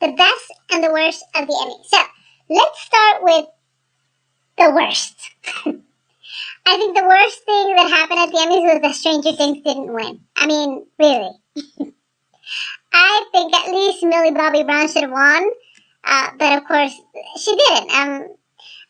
the best and the worst of the Emmys. So, let's start with the worst. I think the worst thing that happened at the Emmys was that Stranger Things didn't win. I mean, really. I think at least Millie Bobby Brown should have won, but of course, she didn't.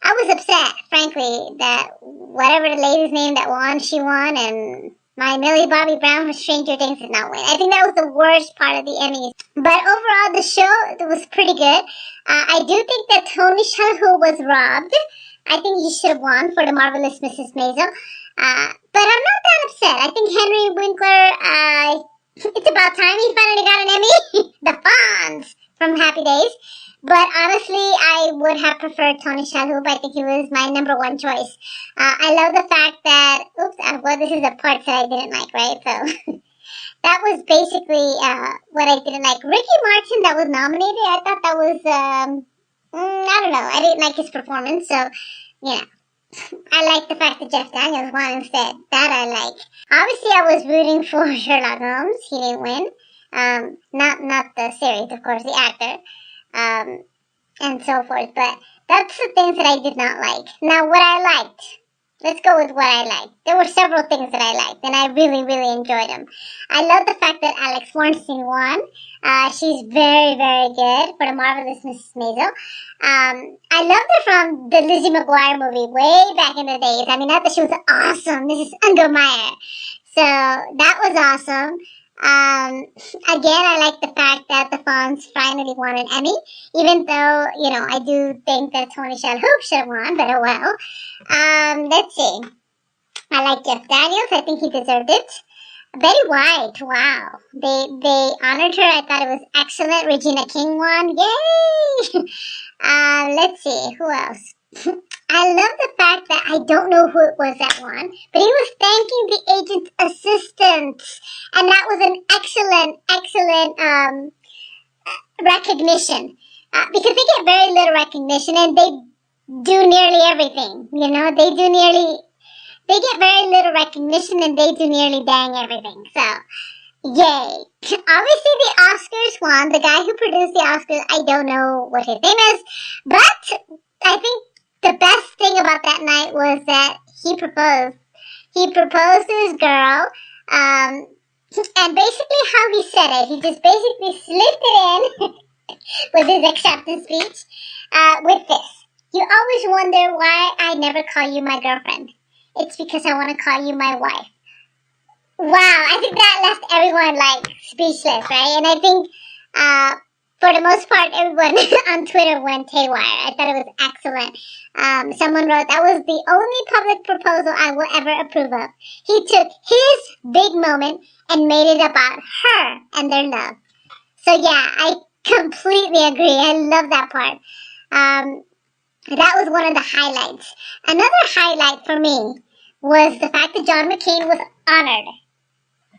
I was upset, frankly, that whatever the lady's name that won, she won, and my Millie Bobby Brown for Stranger Things did not win. I think that was the worst part of the Emmys. But overall, the show was pretty good. I do think that Tony Shalhoub was robbed. I think he should have won for The Marvelous Mrs. Maisel. But I'm not that upset. I think Henry Winkler, it's about time he finally got an Emmy. The Fonz from Happy Days. But honestly, I would have preferred Tony Shalhoub. I think he was my number one choice. I love the fact that, well, this is the parts that I didn't like, right? So that was basically what I didn't like. Ricky Martin, that was nominated, I thought that was, I don't know. I didn't like his performance, so, yeah. I like the fact that Jeff Daniels won instead. That I like. Obviously, I was rooting for Sherlock Holmes. He didn't win. Not the series, of course, the actor. And so forth. But that's the things that I did not like. Now, what I liked. Let's go with what I liked. There were several things that I liked, and I really, really enjoyed them. I love the fact that Alex Bornstein won. She's very, very good for The Marvelous Mrs. Maisel. I loved her from the Lizzie McGuire movie way back in the days. I mean, I thought she was awesome. Mrs. Ungermeyer. So, that was awesome. Again, I like the fact that the Fonz finally won an Emmy, even though, I do think that Tony Shalhoub should have won, but oh well. Let's see. I like Jeff Daniels. I think he deserved it. Betty White, wow. They honored her. I thought it was excellent. Regina King won. Yay! Let's see. Who else? I love the fact that I don't know who it was that won, but he was thanking the agent's assistant, and that was an excellent recognition, because they get very little recognition, and they do nearly everything, they get very little recognition, and they do nearly dang everything, so, yay. Obviously, the Oscars won. The guy who produced the Oscars, I don't know what his name is, but I think the best thing about that night was that he proposed. He proposed to his girl, and basically how he said it, he just basically slipped it in with his acceptance speech with this. You always wonder why I never call you my girlfriend. It's because I want to call you my wife. Wow, I think that left everyone, speechless, right? And I think, for the most part, everyone on Twitter went haywire. I thought it was excellent. Someone wrote, that was the only public proposal I will ever approve of. He took his big moment and made it about her and their love. So yeah, I completely agree. I love that part. That was one of the highlights. Another highlight for me was the fact that John McCain was honored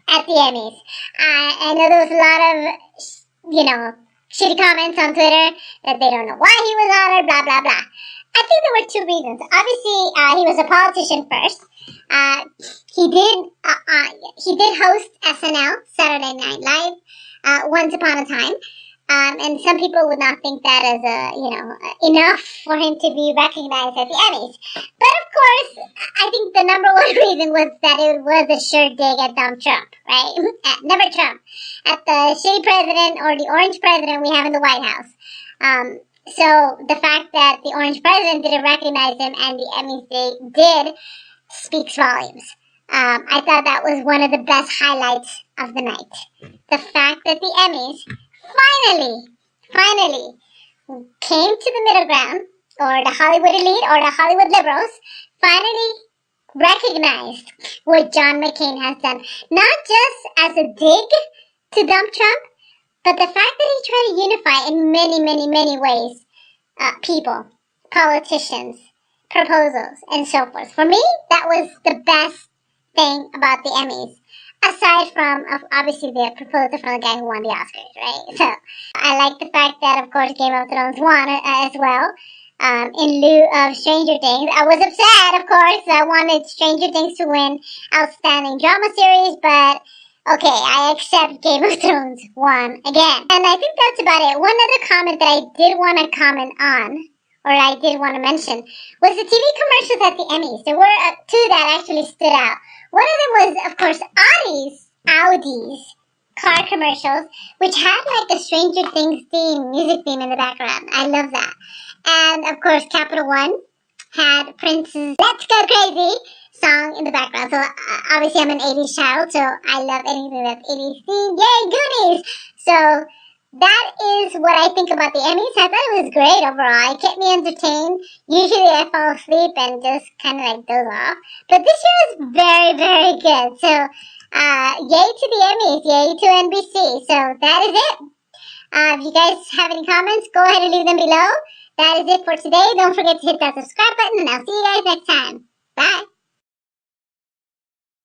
at the Emmys. I know there was a lot of, shitty comments on Twitter that they don't know why he was honored, blah, blah, blah. I think there were two reasons. Obviously, he was a politician first. He did host SNL, Saturday Night Live, once upon a time. And some people would not think that as enough for him to be recognized at the Emmys. But of course, I think the number one reason was that it was a sure dig at Donald Trump, right? Never Trump. At the shitty president or the orange president we have in the White House. So the fact that the orange president didn't recognize him and the Emmys did speaks volumes. I thought that was one of the best highlights of the night. The fact that the Emmys finally came to the middle ground, or the Hollywood elite, or the Hollywood liberals, finally recognized what John McCain has done. Not just as a dig to dump Trump, but the fact that he tried to unify in many ways people, politicians, proposals, and so forth. For me, that was the best thing about the Emmys. Aside from, obviously, the proposal from the guy who won the Oscars, right? So, I like the fact that, of course, Game of Thrones won as well, in lieu of Stranger Things. I was upset, of course. I wanted Stranger Things to win Outstanding Drama Series, but Okay, I accept Game of Thrones won again. And I think that's about it. One other comment that I did want to comment on, or I did want to mention, was the TV commercials at the Emmys. There were two that actually stood out. One of them was, of course, Audi's car commercials, which had like a Stranger Things music theme in the background. I love that. And, of course, Capital One had Prince's Let's Go Crazy song in the background. So obviously I'm an 80s child, so I love anything that's 80s themed. Yay, Goonies! So that is what I think about the Emmys. I thought it was great overall. It kept me entertained. Usually I fall asleep and just kind of like doze off. But this year was very, very good. So yay to the Emmys. Yay to NBC. So that is it. If you guys have any comments, go ahead and leave them below. That is it for today. Don't forget to hit that subscribe button, and I'll see you guys next time. Bye.